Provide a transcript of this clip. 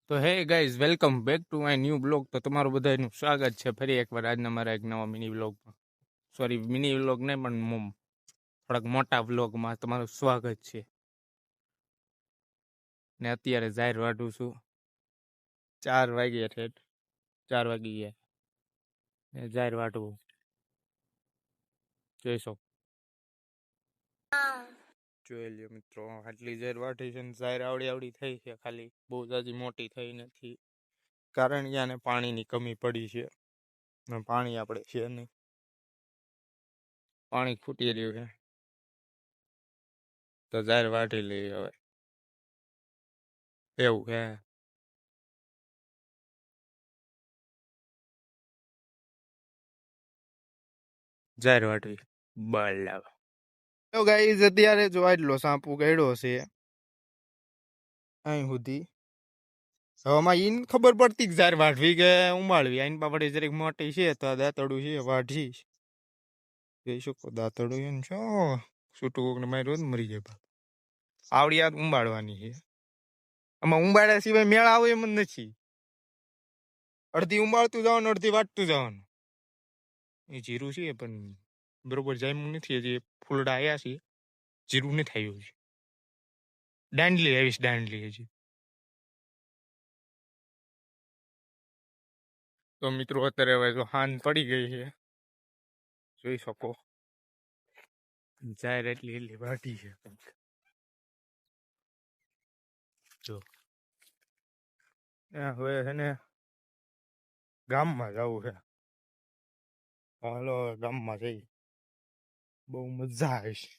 તો hey guys welcome back to my new blog. તો તમારું બધાનું સ્વાગત છે ફરી એકવાર આજના મારા એક નવા મિની વ્લોગમાં. સોરી, મિની વ્લોગ નહીં પણ થોડાક મોટા વ્લોગમાં તમારું સ્વાગત છે. ને અત્યારે જાહેર વાટું છું, 4 વાગ્યા છે, 4 વાગી ગયા. જાહેર વાટવું જોઈશો, જોઈ લ્યો મિત્રો. આટલી જાહેર વાટી છે ને જાહેર આવડી થઈ છે, ખાલી બહુ જાજી મોટી થઈ નથી, કારણ કે આને પાણીની કમી પડી છે. પાણી આપણે છે નહીં, પાણી ખૂટી રહ્યું છે, તો જાહેર વાટી લઈએ હવે. એવું છે. જાહેર વાટવી બરાબર. તો ગાઈઝ અત્યારે જો આટલો સાંપુ ગળ્યો છે અહીં સુધી. હવામાં ઈન ખબર પડતી કે જાહેર વાટવી કે ઉમાળવી. આઈન પાપડી જરીક મોટી છે તો દાંતડું છે વાઢી જોઈ શકો. દાંતડું છે ને છો છૂટું કોકને માર્યું ને મરી જાય. આવડી યાદ ઉંબાડવાની છે. આમાં ઉંબાડ્યા સિવાય મેળ આવે એમ જ નથી. અડધી ઉંબાડતું જવાનું, અડધી વાટતું જવાનું. એ જીરું છે પણ બરોબર જામ્યું નથી. હજી ફૂલડા આવ્યા છે, જીરું નથી આવ્યું છે. દાંડલી આવીશ, દાંડલી હજી. તો મિત્રો અત્યારે હવે જો હાન પડી ગઈ છે, જોઈ શકો. જાહેર એટલી વાટી છે જો. હવે છે ને ગામમાં જવું છે. હાલો ગામમાં જઈ, બહુ મજા આવે છે.